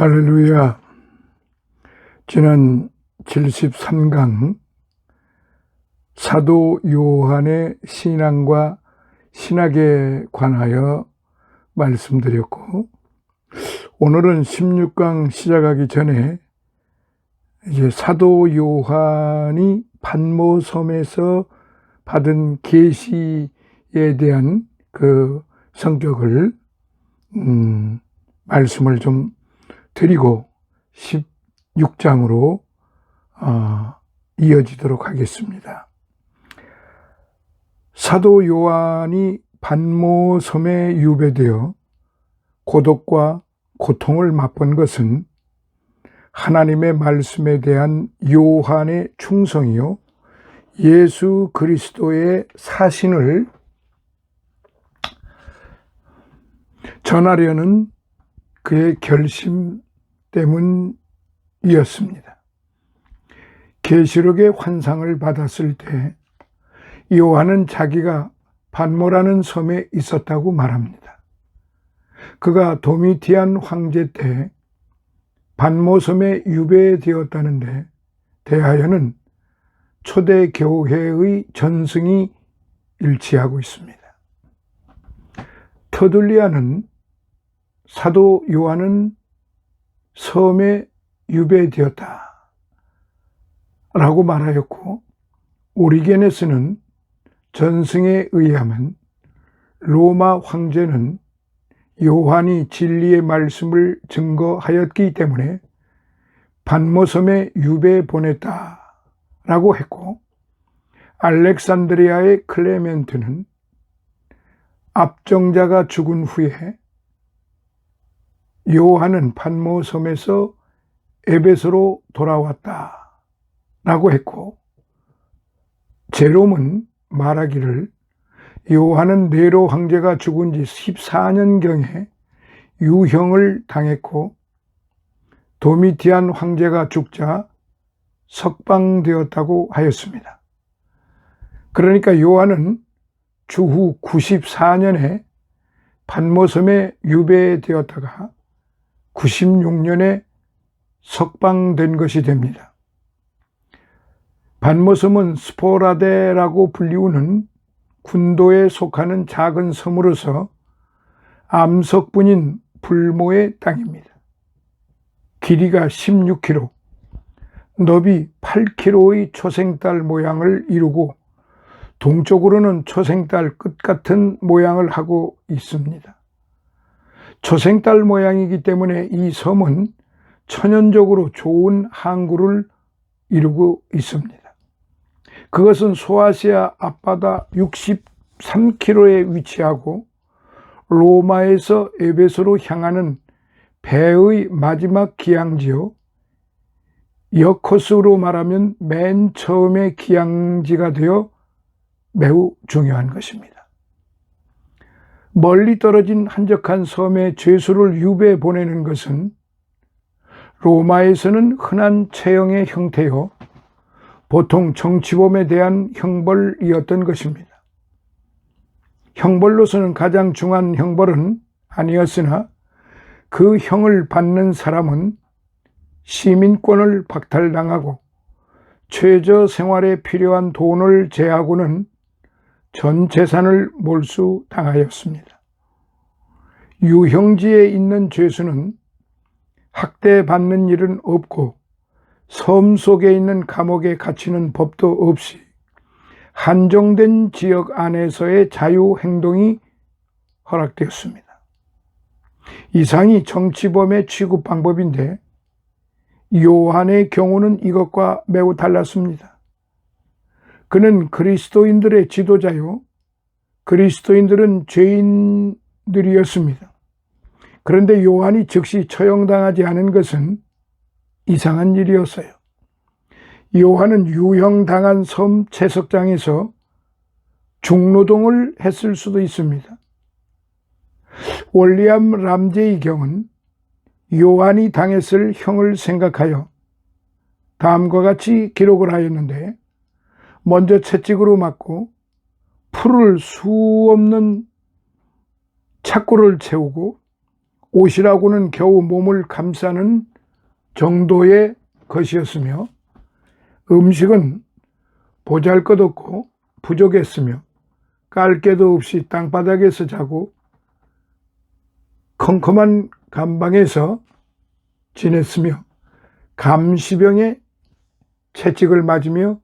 할렐루야. 지난 73강 사도 요한의 신앙과 신학에 관하여 말씀드렸고, 오늘은 16강 시작하기 전에 이제 사도 요한이 pat모섬에서 받은 계시에 대한 그 성격을 말씀을 좀 드리고 16장으로 이어지도록 하겠습니다. 사도 요한이 pat모섬에 유배되어 고독과 고통을 맛본 것은 하나님의 말씀에 대한 요한의 충성이요 예수 그리스도의 사신을 전하려는 그의 결심 때문이었습니다. 계시록의 환상을 받았을 때 요한은 자기가 pat모라는 섬에 있었다고 말합니다. 그가 도미티안 황제 때 pat모섬에 유배되었다는데 대하여는 초대 교회의 전승이 일치하고 있습니다. 터둘리아는 사도 요한은 섬에 유배되었다 라고 말하였고, 오리게네스는 전승에 의하면 로마 황제는 요한이 진리의 말씀을 증거하였기 때문에 pat모섬에 유배 보냈다 라고 했고, 알렉산드리아의 클레멘트는 압정자가 죽은 후에 요한은 pat모섬에서 에베소로 돌아왔다 라고 했고, 제롬은 말하기를 요한은 네로 황제가 죽은 지 14년경에 유형을 당했고 도미티안 황제가 죽자 석방되었다고 하였습니다. 그러니까 요한은 주후 94년에 pat모섬에 유배되었다가 96년에 석방된 것이 됩니다. pat모섬은 스포라데라고 불리우는 군도에 속하는 작은 섬으로서 암석분인 불모의 땅입니다. 길이가 16km, 너비 8km의 초생달 모양을 이루고 동쪽으로는 초생달 끝 같은 모양을 하고 있습니다. 초생달 모양이기 때문에 이 섬은 천연적으로 좋은 항구를 이루고 있습니다. 그것은 소아시아 앞바다 63km에 위치하고 로마에서 에베소로 향하는 배의 마지막 기항지요, 여코스로 말하면 맨 처음의 기항지가 되어 매우 중요한 것입니다. 멀리 떨어진 한적한 섬에 죄수를 유배 보내는 것은 로마에서는 흔한 처형의 형태요 보통 정치범에 대한 형벌이었던 것입니다. 형벌로서는 가장 중한 형벌은 아니었으나 그 형을 받는 사람은 시민권을 박탈당하고 최저 생활에 필요한 돈을 제하고는 전 재산을 몰수당하였습니다. 유형지에 있는 죄수는 학대받는 일은 없고 섬 속에 있는 감옥에 갇히는 법도 없이 한정된 지역 안에서의 자유행동이 허락되었습니다. 이상이 정치범의 취급 방법인데 요한의 경우는 이것과 매우 달랐습니다. 그는 그리스도인들의 지도자요, 그리스도인들은 죄인들이었습니다. 그런데 요한이 즉시 처형당하지 않은 것은 이상한 일이었어요. 요한은 유형당한 섬 채석장에서 중노동을 했을 수도 있습니다. 윌리엄 람제이 경은 요한이 당했을 형을 생각하여 다음과 같이 기록을 하였는데, 먼저 채찍으로 맞고 풀을 수 없는 착고를 채우고 옷이라고는 겨우 몸을 감싸는 정도의 것이었으며 음식은 보잘것없고 부족했으며 깔 데도 없이 땅바닥에서 자고 컴컴한 감방에서 지냈으며 감시병의 채찍을 맞으며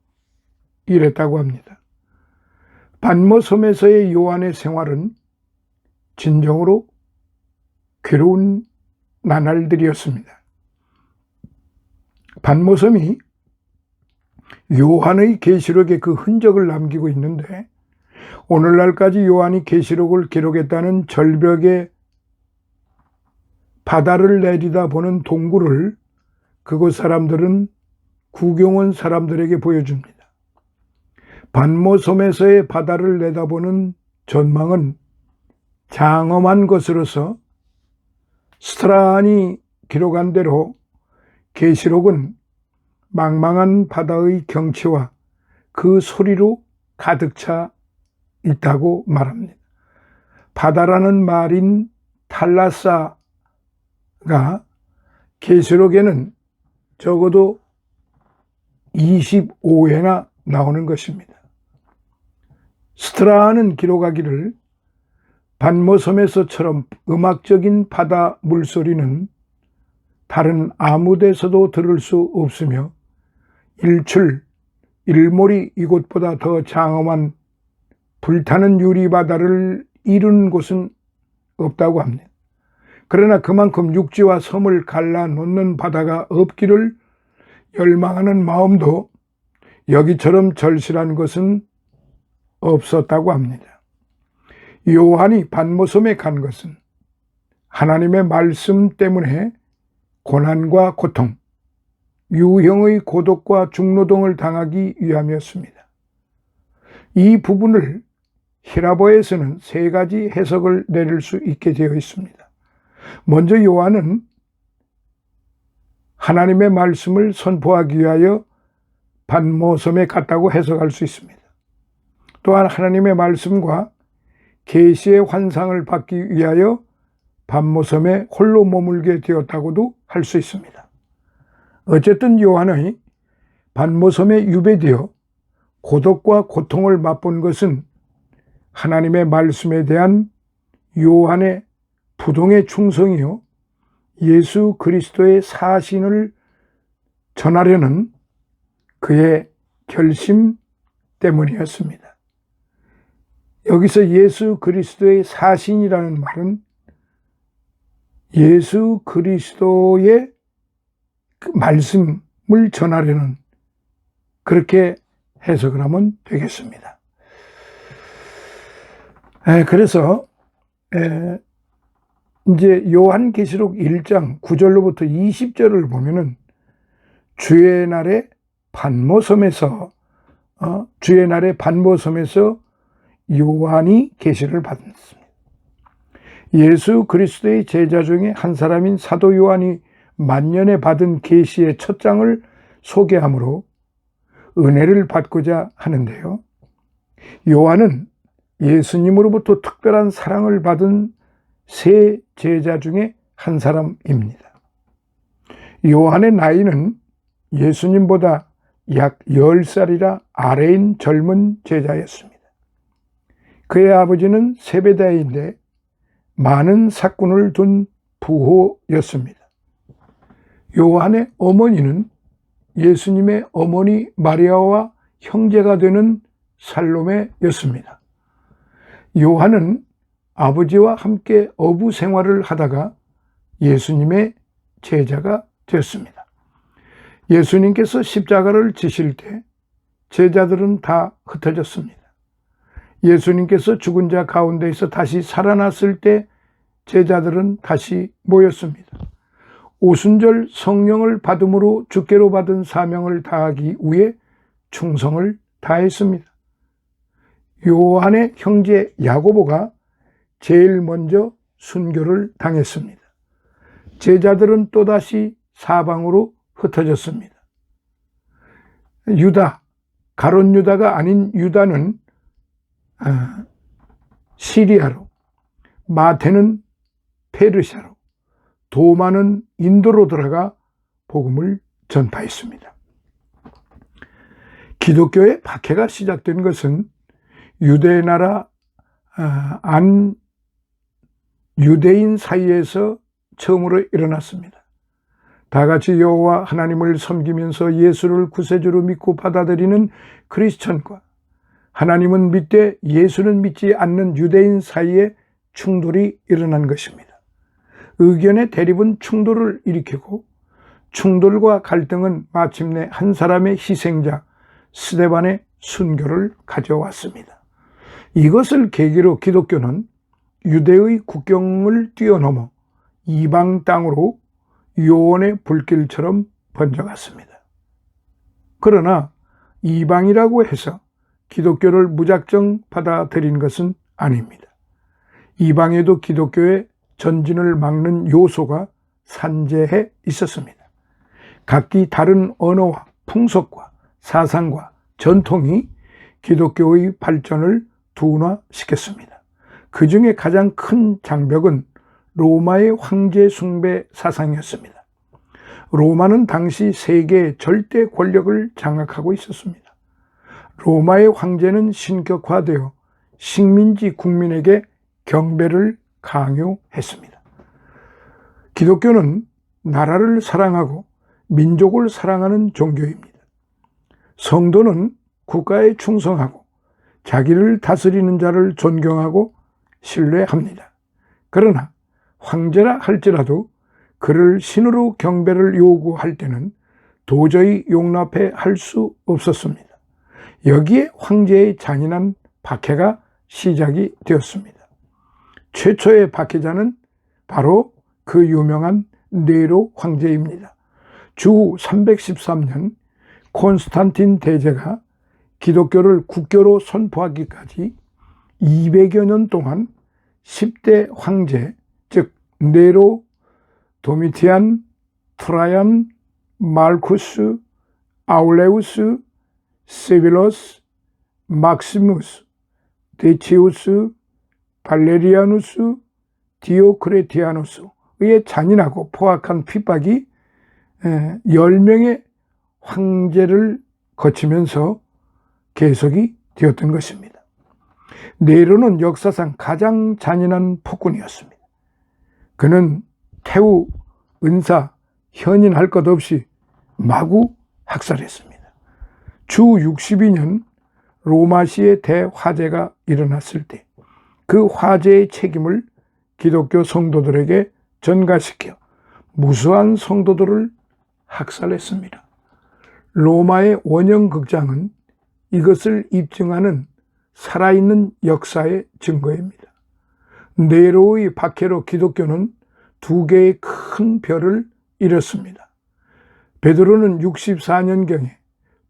일했다고 합니다. 반모섬에서의 요한의 생활은 진정으로 괴로운 나날들이었습니다. 반모섬이 요한의 계시록에 그 흔적을 남기고 있는데 오늘날까지 요한이 계시록을 기록했다는 절벽에 바다를 내리다 보는 동굴을 그곳 사람들은 구경 온 사람들에게 보여줍니다. 반모섬에서의 바다를 내다보는 전망은 장엄한 것으로서 스트라한이 기록한 대로 계시록은 망망한 바다의 경치와 그 소리로 가득 차 있다고 말합니다. 바다라는 말인 탈라사가 계시록에는 적어도 25회나 나오는 것입니다. 스트라한은 기록하기를 반모섬에서처럼 음악적인 바다 물소리는 다른 아무 데서도 들을 수 없으며 일몰이 이곳보다 더 장엄한 불타는 유리바다를 이룬 곳은 없다고 합니다. 그러나 그만큼 육지와 섬을 갈라놓는 바다가 없기를 열망하는 마음도 여기처럼 절실한 것은 없었다고 합니다. 요한이 반모섬에 간 것은 하나님의 말씀 때문에 고난과 고통, 유형의 고독과 중노동을 당하기 위함이었습니다. 이 부분을 히라보에서는 세 가지 해석을 내릴 수 있게 되어 있습니다. 먼저 요한은 하나님의 말씀을 선포하기 위하여 반모섬에 갔다고 해석할 수 있습니다. 또한 하나님의 말씀과 계시의 환상을 받기 위하여 반모섬에 홀로 머물게 되었다고도 할 수 있습니다. 어쨌든 요한의 반모섬에 유배되어 고독과 고통을 맛본 것은 하나님의 말씀에 대한 요한의 부동의 충성이요 예수 그리스도의 사신을 전하려는 그의 결심 때문이었습니다. 여기서 예수 그리스도의 사신이라는 말은 예수 그리스도의 그 말씀을 전하려는 그렇게 해석을 하면 되겠습니다. 그래서 이제 요한계시록 1장 9절로부터 20절을 보면은 주의 날에 반모섬에서 요한이 계시를 받았습니다. 예수 그리스도의 제자 중에 한 사람인 사도 요한이 만년에 받은 계시의 첫 장을 소개함으로 은혜를 받고자 하는데요. 요한은 예수님으로부터 특별한 사랑을 받은 세 제자 중에 한 사람입니다. 요한의 나이는 예수님보다 약 10살이라 아래인 젊은 제자였습니다. 그의 아버지는 세베다인데 많은 사꾼을 둔 부호였습니다. 요한의 어머니는 예수님의 어머니 마리아와 형제가 되는 살로메였습니다. 요한은 아버지와 함께 어부 생활을 하다가 예수님의 제자가 되었습니다. 예수님께서 십자가를 지실 때 제자들은 다 흩어졌습니다. 예수님께서 죽은 자 가운데에서 다시 살아났을 때 제자들은 다시 모였습니다. 오순절 성령을 받음으로 주께로 받은 사명을 다하기 위해 충성을 다했습니다. 요한의 형제 야고보가 제일 먼저 순교를 당했습니다. 제자들은 또다시 사방으로 흩어졌습니다. 유다, 가룟 유다가 아닌 유다는 시리아로, 마태는 페르시아로, 도마는 인도로 들어가 복음을 전파했습니다. 기독교의 박해가 시작된 것은 유대 나라 안 유대인 사이에서 처음으로 일어났습니다. 다 같이 여호와 하나님을 섬기면서 예수를 구세주로 믿고 받아들이는 크리스천과 하나님은 믿되 예수는 믿지 않는 유대인 사이에 충돌이 일어난 것입니다. 의견의 대립은 충돌을 일으키고 충돌과 갈등은 마침내 한 사람의 희생자 스데반의 순교를 가져왔습니다. 이것을 계기로 기독교는 유대의 국경을 뛰어넘어 이방 땅으로 요원의 불길처럼 번져갔습니다. 그러나 이방이라고 해서 기독교를 무작정 받아들인 것은 아닙니다. 이방에도 기독교의 전진을 막는 요소가 산재해 있었습니다. 각기 다른 언어와 풍속과 사상과 전통이 기독교의 발전을 둔화시켰습니다. 그 중에 가장 큰 장벽은 로마의 황제 숭배 사상이었습니다. 로마는 당시 세계의 절대 권력을 장악하고 있었습니다. 로마의 황제는 신격화되어 식민지 국민에게 경배를 강요했습니다. 기독교는 나라를 사랑하고 민족을 사랑하는 종교입니다. 성도는 국가에 충성하고 자기를 다스리는 자를 존경하고 신뢰합니다. 그러나 황제라 할지라도 그를 신으로 경배를 요구할 때는 도저히 용납해 할 수 없었습니다. 여기에 황제의 잔인한 박해가 시작이 되었습니다. 최초의 박해자는 바로 그 유명한 네로 황제입니다. 주 313년 콘스탄틴 대제가 기독교를 국교로 선포하기까지 200여 년 동안 10대 황제, 즉 네로, 도미티안, 트라얀, 마르쿠스, 아울레우스, 세빌러스, 막시무스, 데치우스, 발레리아누스, 디오크레티아누스의 잔인하고 포악한 핍박이 10명의 황제를 거치면서 계속이 되었던 것입니다. 네로는 역사상 가장 잔인한 폭군이었습니다. 그는 태우, 은사, 현인할 것 없이 마구 학살했습니다. 주 62년 로마시의 대화재가 일어났을 때 그 화재의 책임을 기독교 성도들에게 전가시켜 무수한 성도들을 학살했습니다. 로마의 원형극장은 이것을 입증하는 살아있는 역사의 증거입니다. 네로의 박해로 기독교는 두 개의 큰 별을 잃었습니다. 베드로는 64년경에,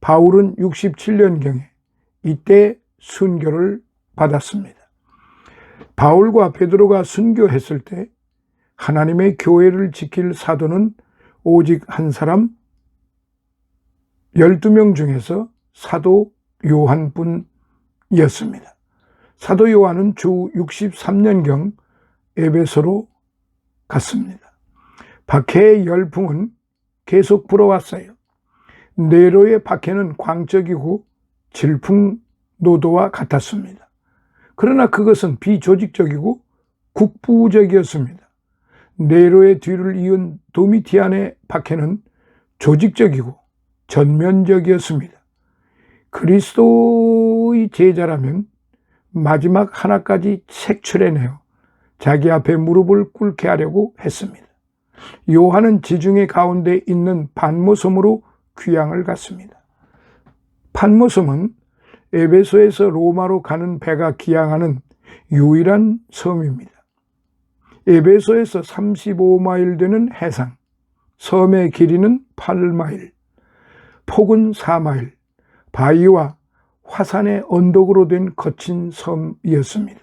바울은 67년경에 이때 순교를 받았습니다. 바울과 베드로가 순교했을 때 하나님의 교회를 지킬 사도는 오직 한 사람, 12명 중에서 사도 요한뿐이었습니다. 사도 요한은 주 63년경 에베소로 갔습니다. 박해의 열풍은 계속 불어왔어요. 네로의 박해는 광적이고 질풍노도와 같았습니다. 그러나 그것은 비조직적이고 국부적이었습니다. 네로의 뒤를 이은 도미티안의 박해는 조직적이고 전면적이었습니다. 그리스도의 제자라면 마지막 하나까지 색출해내어 자기 앞에 무릎을 꿇게 하려고 했습니다. 요한은 지중해 가운데 있는 반모섬으로 귀향을 갔습니다. 반모섬은 에베소에서 로마로 가는 배가 기항하는 유일한 섬입니다. 에베소에서 35마일 되는 해상, 섬의 길이는 8마일, 폭은 4마일, 바위와 화산의 언덕으로 된 거친 섬이었습니다.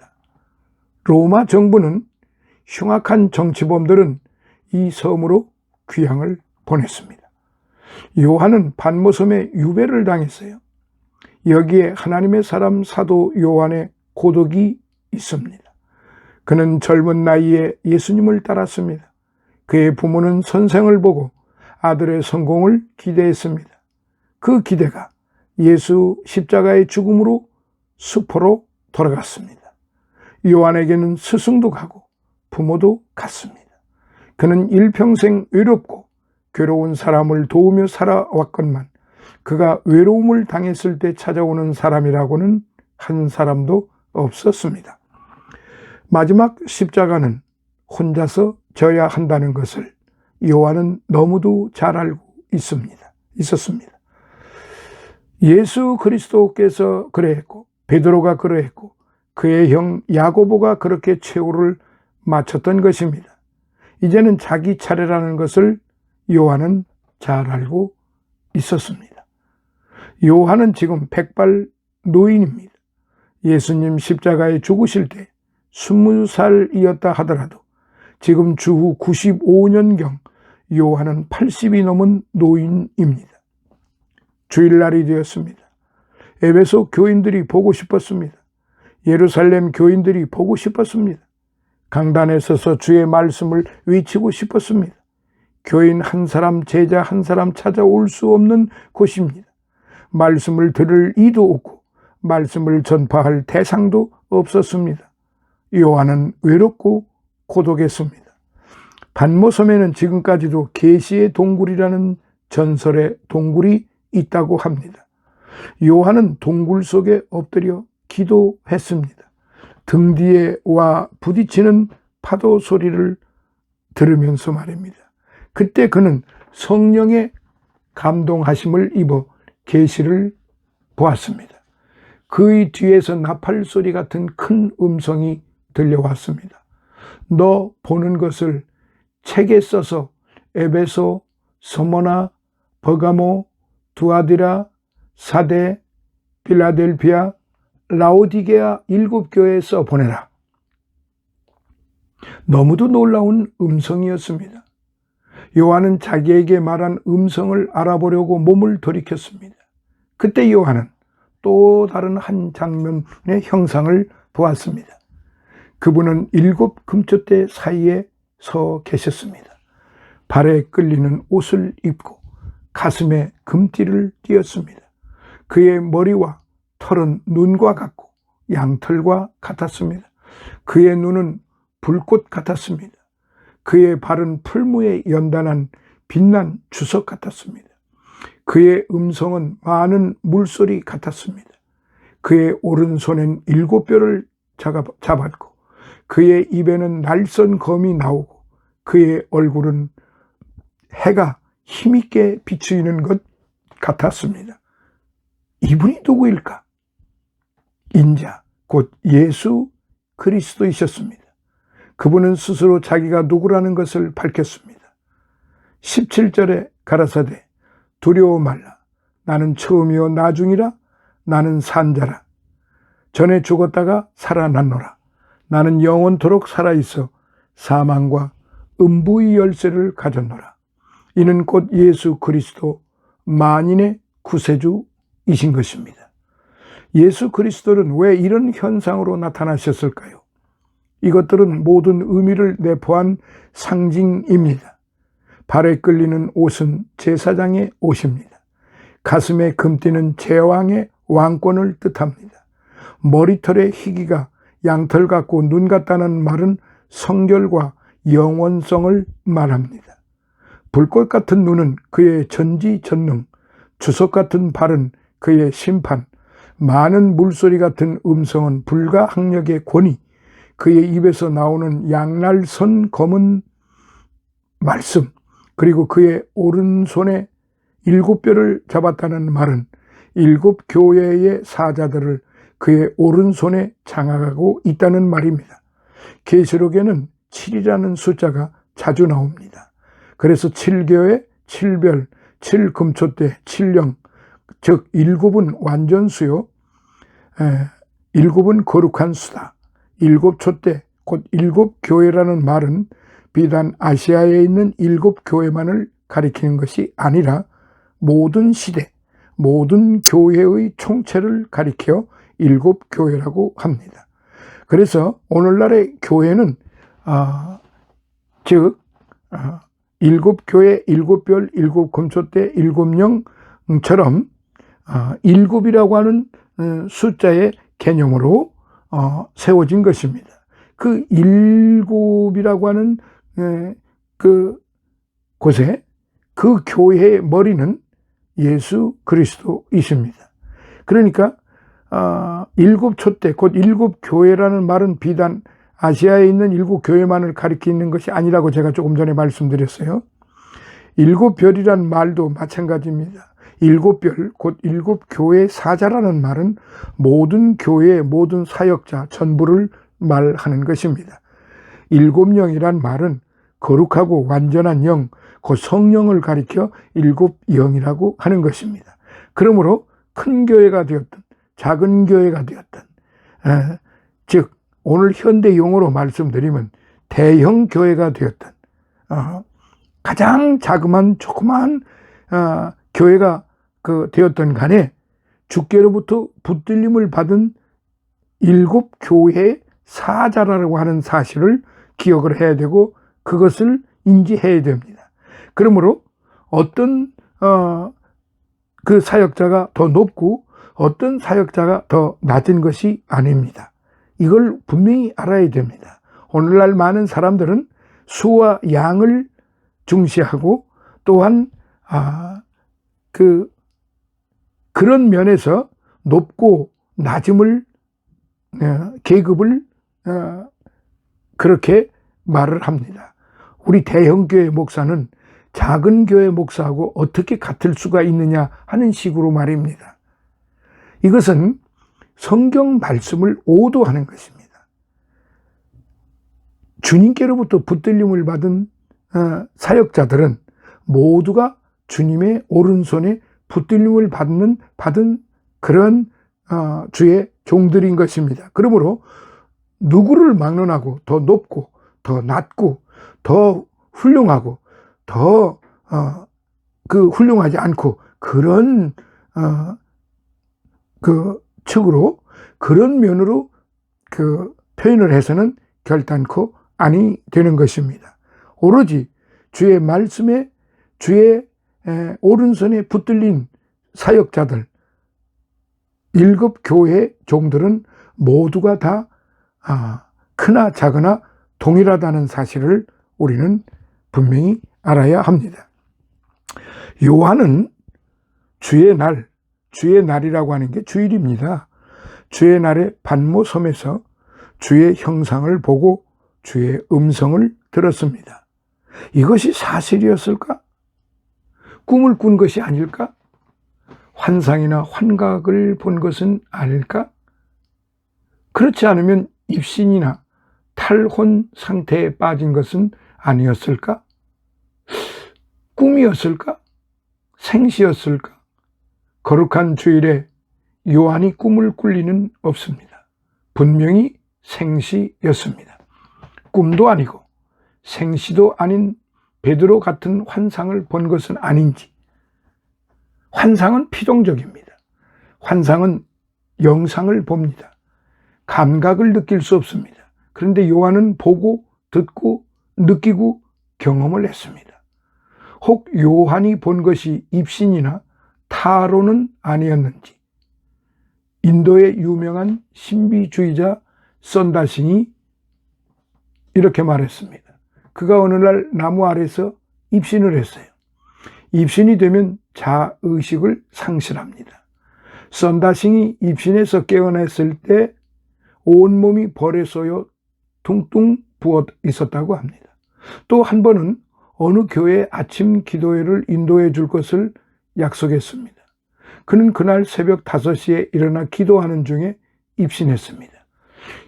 로마 정부는 흉악한 정치범들은 이 섬으로 귀향을 보냈습니다. 요한은 반모섬에 유배를 당했어요. 여기에 하나님의 사람 사도 요한의 고독이 있습니다. 그는 젊은 나이에 예수님을 따랐습니다. 그의 부모는 선생을 보고 아들의 성공을 기대했습니다. 그 기대가 예수 십자가의 죽음으로 수포로 돌아갔습니다. 요한에게는 스승도 가고 부모도 갔습니다. 그는 일평생 외롭고 괴로운 사람을 도우며 살아왔건만 그가 외로움을 당했을 때 찾아오는 사람이라고는 한 사람도 없었습니다. 마지막 십자가는 혼자서 져야 한다는 것을 요한은 너무도 잘 알고 있었습니다. 예수 그리스도께서 그러했고 베드로가 그러했고 그의 형 야고보가 그렇게 최후를 마쳤던 것입니다. 이제는 자기 차례라는 것을 요한은 잘 알고 있었습니다. 요한은 지금 백발 노인입니다. 예수님 십자가에 죽으실 때 20살이었다 하더라도 지금 주후 95년경 요한은 80이 넘은 노인입니다. 주일날이 되었습니다. 에베소 교인들이 보고 싶었습니다. 예루살렘 교인들이 보고 싶었습니다. 강단에 서서 주의 말씀을 외치고 싶었습니다. 교인 한 사람, 제자 한 사람 찾아올 수 없는 곳입니다. 말씀을 들을 이도 없고 말씀을 전파할 대상도 없었습니다. 요한은 외롭고 고독했습니다. 반모섬에는 지금까지도 계시의 동굴이라는 전설의 동굴이 있다고 합니다. 요한은 동굴 속에 엎드려 기도했습니다. 등 뒤에 와 부딪히는 파도 소리를 들으면서 말입니다. 그때 그는 성령의 감동하심을 입어 계시를 보았습니다. 그의 뒤에서 나팔 소리 같은 큰 음성이 들려왔습니다. 너 보는 것을 책에 써서 에베소, 서머나, 버가모, 두아디라, 사데, 필라델피아, 라오디게아 7교회에 써 보내라. 너무도 놀라운 음성이었습니다. 요한은 자기에게 말한 음성을 알아보려고 몸을 돌이켰습니다. 그때 요한은 또 다른 한 장면의 형상을 보았습니다. 그분은 7 금초대 사이에 서 계셨습니다. 발에 끌리는 옷을 입고 가슴에 금띠를 띄었습니다. 그의 머리와 털은 눈과 같고 양털과 같았습니다. 그의 눈은 불꽃 같았습니다. 그의 발은 풀무에 연단한 빛난 주석 같았습니다. 그의 음성은 많은 물소리 같았습니다. 그의 오른손엔 7뼈를 잡았고 그의 입에는 날선 검이 나오고 그의 얼굴은 해가 힘있게 비추이는 것 같았습니다. 이분이 누구일까? 인자, 곧 예수 그리스도이셨습니다. 그분은 스스로 자기가 누구라는 것을 밝혔습니다. 17절에 가라사대 두려워 말라. 나는 처음이요 나중이라. 나는 산자라. 전에 죽었다가 살아났노라. 나는 영원토록 살아있어 사망과 음부의 열쇠를 가졌노라. 이는 곧 예수 그리스도 만인의 구세주이신 것입니다. 예수 그리스도는 왜 이런 현상으로 나타나셨을까요? 이것들은 모든 의미를 내포한 상징입니다. 발에 끌리는 옷은 제사장의 옷입니다. 가슴에 금띠는 제왕의 왕권을 뜻합니다. 머리털의 희기가 양털 같고 눈 같다는 말은 성결과 영원성을 말합니다. 불꽃 같은 눈은 그의 전지전능, 주석 같은 발은 그의 심판, 많은 물소리 같은 음성은 불가항력의 권위, 그의 입에서 나오는 양날선 검은 말씀, 그리고 그의 오른손에 7뼈를 잡았다는 말은 7교회의 사자들을 그의 오른손에 장악하고 있다는 말입니다. 계시록에는 7이라는 숫자가 자주 나옵니다. 그래서 7교회, 7별, 7금초대, 7령, 즉 7은 완전수요, 7은 거룩한 수다. 7촛대, 곧 7교회라는 말은 비단 아시아에 있는 7교회만을 가리키는 것이 아니라 모든 시대, 모든 교회의 총체를 가리켜 7교회라고 합니다. 그래서 오늘날의 교회는 즉 일곱 교회, 일곱 별, 일곱 금초대, 일곱 영처럼 일곱이라고 하는 숫자의 개념으로 세워진 것입니다. 그 일곱이라고 하는 그 곳에 그 교회의 머리는 예수 그리스도이십니다. 그러니까 일곱 촛대, 곧 일곱 교회라는 말은 비단 아시아에 있는 일곱 교회만을 가리키는 것이 아니라고 제가 조금 전에 말씀드렸어요. 일곱 별이란 말도 마찬가지입니다. 일곱 별, 곧 일곱 교회 사자라는 말은 모든 교회의 모든 사역자 전부를 말하는 것입니다. 일곱 영이란 말은 거룩하고 완전한 영, 그 성령을 가리켜 일곱 영이라고 하는 것입니다. 그러므로 큰 교회가 되었든 작은 교회가 되었든, 즉 오늘 현대 용어로 말씀드리면 대형 교회가 되었든, 가장 자그만 조그만 교회가 되었던 간에 주께로부터 붙들림을 받은 일곱 교회의 사자라고 하는 사실을 기억을 해야 되고 그것을 인지해야 됩니다. 그러므로 어떤 그 사역자가 더 높고 어떤 사역자가 더 낮은 것이 아닙니다. 이걸 분명히 알아야 됩니다. 오늘날 많은 사람들은 수와 양을 중시하고 또한 그런 면에서 높고 낮음을 계급을 그렇게 말을 합니다. 우리 대형 교회 목사는 작은 교회 목사하고 어떻게 같을 수가 있느냐 하는 식으로 말입니다. 이것은 성경 말씀을 오도하는 것입니다. 주님께로부터 붙들림을 받은 사역자들은 모두가 주님의 오른손에 붙들림을 받은 그런 주의 종들인 것입니다. 그러므로 누구를 막론하고 더 높고 더 낮고 더 훌륭하고 더 훌륭하지 않고 그런 측으로 그런 면으로 표현을 해서는 결단코 아니 되는 것입니다. 오로지 주의 말씀에 주의 오른손에 붙들린 사역자들 일곱 교회 종들은 모두가 다 크나 작으나 동일하다는 사실을 우리는 분명히 알아야 합니다. 요한은 주의 날이라고 하는 게 주일입니다. 주의 날에 반모섬에서 주의 형상을 보고 주의 음성을 들었습니다. 이것이 사실이었을까? 꿈을 꾼 것이 아닐까? 환상이나 환각을 본 것은 아닐까? 그렇지 않으면 입신이나 탈혼 상태에 빠진 것은 아니었을까? 꿈이었을까? 생시였을까? 거룩한 주일에 요한이 꿈을 꿀 리는 없습니다. 분명히 생시였습니다. 꿈도 아니고 생시도 아닌 베드로 같은 환상을 본 것은 아닌지. 환상은 피동적입니다. 환상은 영상을 봅니다. 감각을 느낄 수 없습니다. 그런데 요한은 보고 듣고 느끼고 경험을 했습니다. 혹 요한이 본 것이 입신이나 타로는 아니었는지. 인도의 유명한 신비주의자 썬다신이 이렇게 말했습니다. 그가 어느 날 나무 아래서 입신을 했어요. 입신이 되면 자의식을 상실합니다. 썬다신이 입신에서 깨어났을 때 온몸이 벌에 쏘여 퉁퉁 부어 있었다고 합니다. 또 한 번은 어느 교회 아침 기도회를 인도해 줄 것을 약속했습니다. 그는 그날 새벽 5시에 일어나 기도하는 중에 입신했습니다.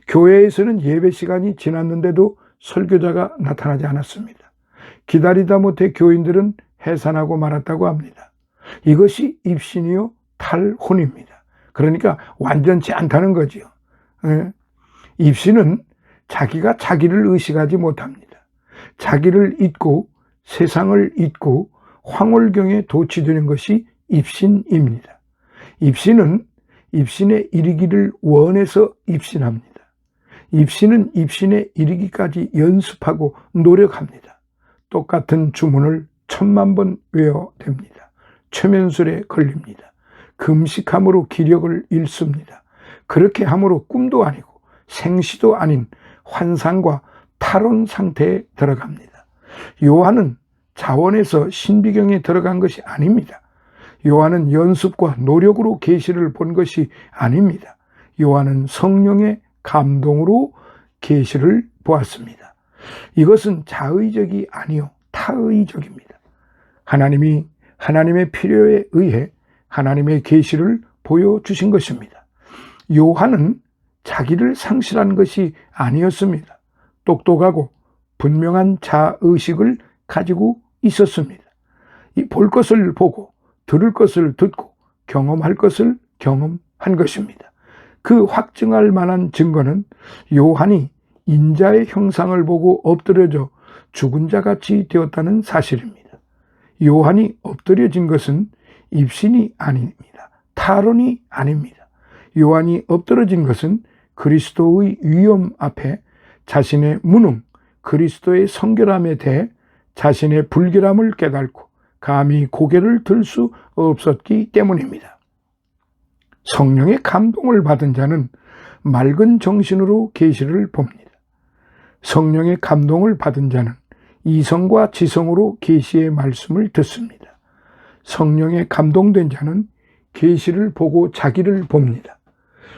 교회에서는 예배 시간이 지났는데도 설교자가 나타나지 않았습니다. 기다리다 못해 교인들은 해산하고 말았다고 합니다. 이것이 입신이요 탈혼입니다. 그러니까 완전치 않다는 거지요. 입신은 자기가 자기를 의식하지 못합니다. 자기를 잊고 세상을 잊고 황홀경에 도취되는 것이 입신입니다. 입신은 입신에 이르기를 원해서 입신합니다. 입신은 입신에 이르기까지 연습하고 노력합니다. 똑같은 주문을 1000만 번 외워댑니다. 최면술에 걸립니다. 금식함으로 기력을 잃습니다. 그렇게 함으로 꿈도 아니고 생시도 아닌 환상과 탈원 상태에 들어갑니다. 요한은 자원에서 신비경에 들어간 것이 아닙니다. 요한은 연습과 노력으로 계시를 본 것이 아닙니다. 요한은 성령의 감동으로 계시를 보았습니다. 이것은 자의적이 아니요 타의적입니다. 하나님이 하나님의 필요에 의해 하나님의 계시를 보여주신 것입니다. 요한은 자기를 상실한 것이 아니었습니다. 똑똑하고 분명한 자의식을 가지고 있었습니다. 볼 것을 보고 들을 것을 듣고 경험할 것을 경험한 것입니다. 그 확증할 만한 증거는 요한이 인자의 형상을 보고 엎드려져 죽은 자같이 되었다는 사실입니다. 요한이 엎드려진 것은 입신이 아닙니다. 탈원이 아닙니다. 요한이 엎드러진 것은 그리스도의 위엄 앞에 자신의 무능, 그리스도의 성결함에 대해 자신의 불결함을 깨닫고 감히 고개를 들 수 없었기 때문입니다. 성령의 감동을 받은 자는 맑은 정신으로 계시를 봅니다. 성령의 감동을 받은 자는 이성과 지성으로 계시의 말씀을 듣습니다. 성령에 감동된 자는 계시를 보고 자기를 봅니다.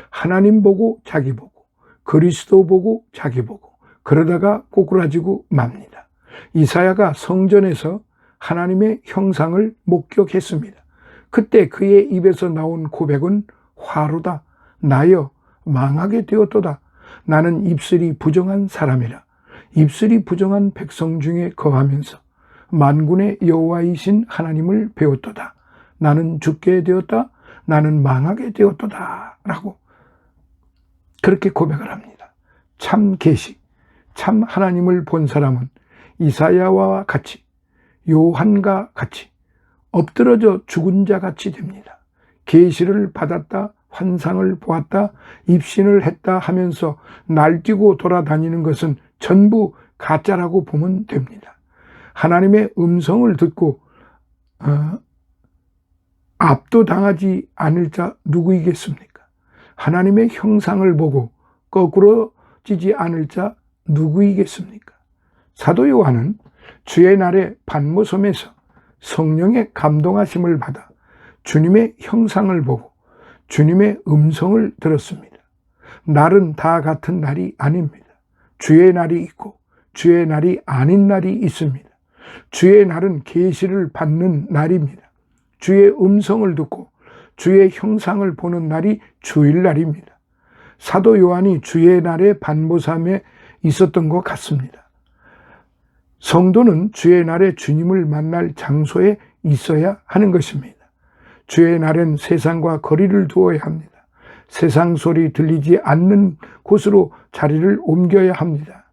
하나님 보고 자기 보고 그리스도 보고 자기 보고 그러다가 꼬꾸라지고 맙니다. 이사야가 성전에서 하나님의 형상을 목격했습니다. 그때 그의 입에서 나온 고백은 화로다. 나여 망하게 되었도다. 나는 입술이 부정한 사람이라. 입술이 부정한 백성 중에 거하면서 만군의 여호와이신 하나님을 배웠도다. 나는 죽게 되었다. 나는 망하게 되었도다. 라고 그렇게 고백을 합니다. 참 계시, 참 하나님을 본 사람은 이사야와 같이 요한과 같이 엎드러져 죽은 자 같이 됩니다. 계시를 받았다, 환상을 보았다, 입신을 했다 하면서 날뛰고 돌아다니는 것은 전부 가짜라고 보면 됩니다. 하나님의 음성을 듣고 압도당하지 않을 자 누구이겠습니까? 하나님의 형상을 보고 거꾸러지지 않을 자 누구이겠습니까? 사도 요한은 주의 날에 반모섬에서 성령의 감동하심을 받아 주님의 형상을 보고 주님의 음성을 들었습니다. 날은 다 같은 날이 아닙니다. 주의 날이 있고 주의 날이 아닌 날이 있습니다. 주의 날은 계시를 받는 날입니다. 주의 음성을 듣고 주의 형상을 보는 날이 주일날입니다. 사도 요한이 주의 날에 반모섬에 있었던 것 같습니다. 성도는 주의 날에 주님을 만날 장소에 있어야 하는 것입니다. 주의 날엔 세상과 거리를 두어야 합니다. 세상 소리 들리지 않는 곳으로 자리를 옮겨야 합니다.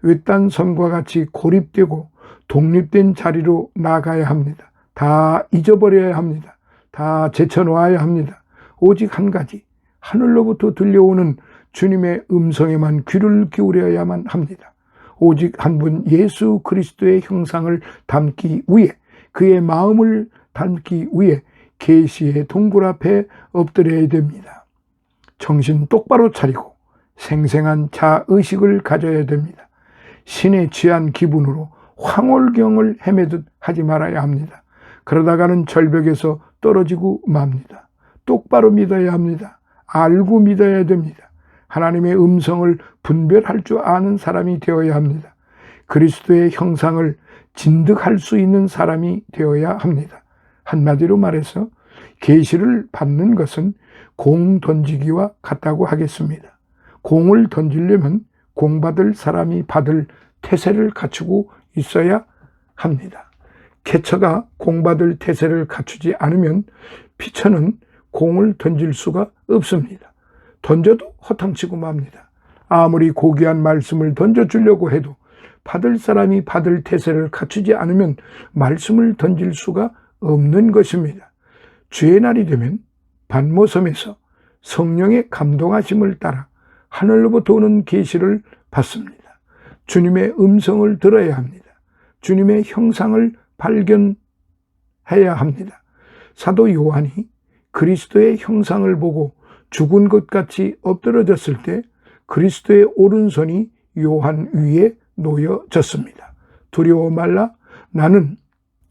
외딴 섬과 같이 고립되고 독립된 자리로 나가야 합니다. 다 잊어버려야 합니다. 다 제쳐놓아야 합니다. 오직 한 가지, 하늘로부터 들려오는 주님의 음성에만 귀를 기울여야만 합니다. 오직 한 분 예수 그리스도의 형상을 담기 위해, 그의 마음을 담기 위해 계시의 동굴 앞에 엎드려야 됩니다. 정신 똑바로 차리고 생생한 자의식을 가져야 됩니다. 신에 취한 기분으로 황홀경을 헤매듯 하지 말아야 합니다. 그러다가는 절벽에서 떨어지고 맙니다. 똑바로 믿어야 합니다. 알고 믿어야 됩니다. 하나님의 음성을 분별할 줄 아는 사람이 되어야 합니다. 그리스도의 형상을 진득할 수 있는 사람이 되어야 합니다. 한마디로 말해서 계시를 받는 것은 공 던지기와 같다고 하겠습니다. 공을 던지려면 공 받을 사람이 받을 태세를 갖추고 있어야 합니다. 캐쳐가 공 받을 태세를 갖추지 않으면 피처는 공을 던질 수가 없습니다. 던져도 허탕치고 맙니다. 아무리 고귀한 말씀을 던져주려고 해도 받을 사람이 받을 태세를 갖추지 않으면 말씀을 던질 수가 없는 것입니다. 주의 날이 되면 반모섬에서 성령의 감동하심을 따라 하늘로부터 오는 계시를 받습니다. 주님의 음성을 들어야 합니다. 주님의 형상을 발견해야 합니다. 사도 요한이 그리스도의 형상을 보고 죽은 것 같이 엎드러졌을 때 그리스도의 오른손이 요한 위에 놓여졌습니다. 두려워 말라, 나는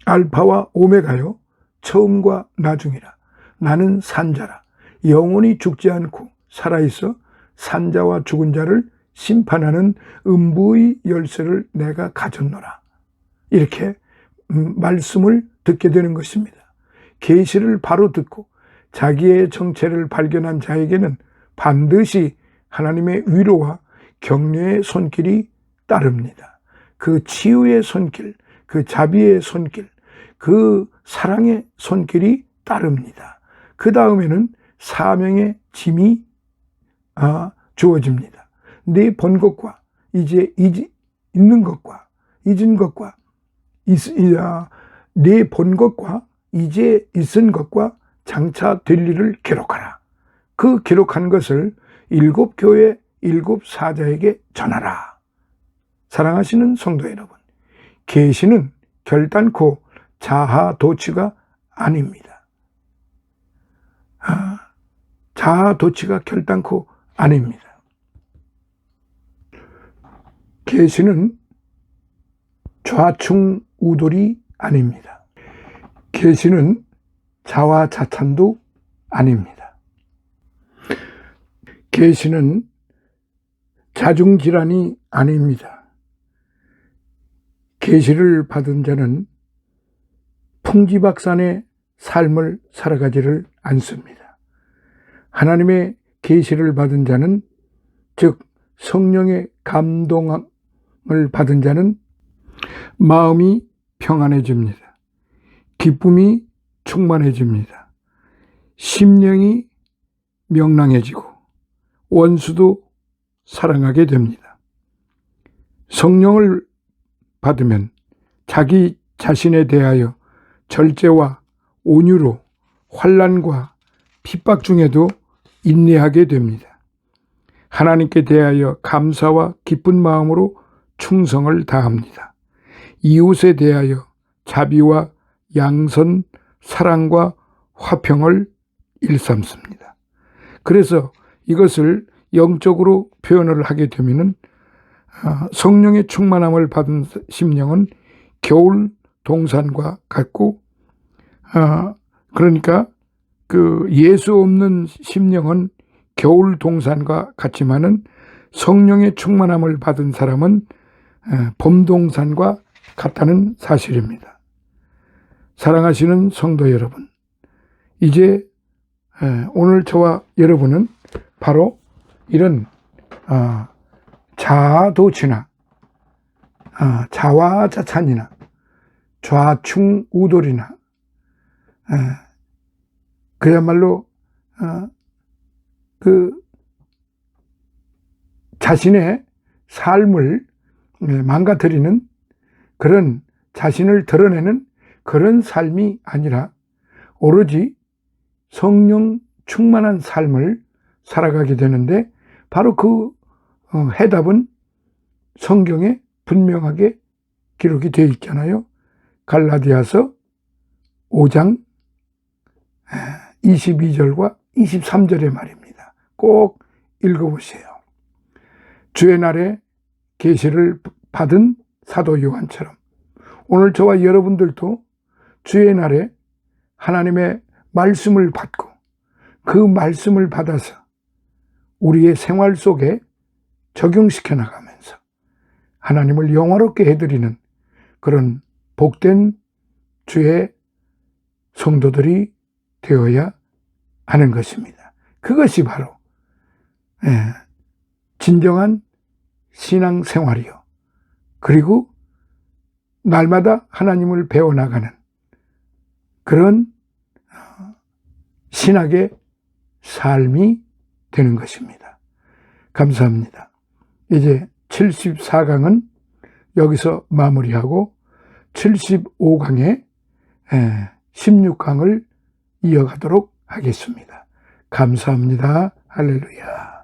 알파와 오메가요, 처음과 나중이라. 나는 산자라. 영원히 죽지 않고 살아있어 산자와 죽은 자를 심판하는 음부의 열쇠를 내가 가졌노라. 이렇게 말씀을 듣게 되는 것입니다. 계시를 바로 듣고 자기의 정체를 발견한 자에게는 반드시 하나님의 위로와 격려의 손길이 따릅니다. 그 치유의 손길, 그 자비의 손길, 그 사랑의 손길이 따릅니다. 그 다음에는 사명의 짐이 주어집니다. 내 본 것과 이제 있는 것과 잊은 것과 내 본 것과 이제 있은 것과 장차 될 일을 기록하라. 그 기록한 것을 7교회 7사자에게 전하라. 사랑하시는 성도 여러분, 계시는 결단코 자아도취가 아닙니다. 자아도취가 결단코 아닙니다. 계시는 좌충우돌이 아닙니다. 계시는 자화자찬도 아닙니다. 계시는 자중질환이 아닙니다. 계시를 받은 자는 풍지박산의 삶을 살아가지를 않습니다. 하나님의 계시를 받은 자는, 즉 성령의 감동을 받은 자는 마음이 평안해집니다. 기쁨이 충만해집니다. 심령이 명랑해지고 원수도 사랑하게 됩니다. 성령을 받으면 자기 자신에 대하여 절제와 온유로 환난과 핍박 중에도 인내하게 됩니다. 하나님께 대하여 감사와 기쁜 마음으로 충성을 다합니다. 이웃에 대하여 자비와 양선, 사랑과 화평을 일삼습니다. 그래서 이것을 영적으로 표현을 하게 되면은 성령의 충만함을 받은 심령은 겨울 동산과 같고, 그러니까 그 예수 없는 심령은 겨울 동산과 같지만은 성령의 충만함을 받은 사람은 봄 동산과 같다는 사실입니다. 사랑하시는 성도 여러분, 이제 오늘 저와 여러분은 바로 이런 자아도취나 자화자찬이나 좌충우돌이나 그야말로 그 자신의 삶을 망가뜨리는 그런, 자신을 드러내는 그런 삶이 아니라 오로지 성령 충만한 삶을 살아가게 되는데, 바로 그 해답은 성경에 분명하게 기록이 되어 있잖아요. 갈라디아서 5장 22절과 23절의 말입니다. 꼭 읽어보세요. 주의 날에 계시를 받은 사도 요한처럼 오늘 저와 여러분들도 주의 날에 하나님의 말씀을 받고 그 말씀을 받아서 우리의 생활 속에 적용시켜 나가면서 하나님을 영화롭게 해드리는 그런 복된 주의 성도들이 되어야 하는 것입니다. 그것이 바로 진정한 신앙생활이요, 그리고 날마다 하나님을 배워나가는 그런 신학의 삶이 되는 것입니다. 감사합니다. 이제 74강은 여기서 마무리하고 75강에 16강을 이어가도록 하겠습니다. 감사합니다. 할렐루야.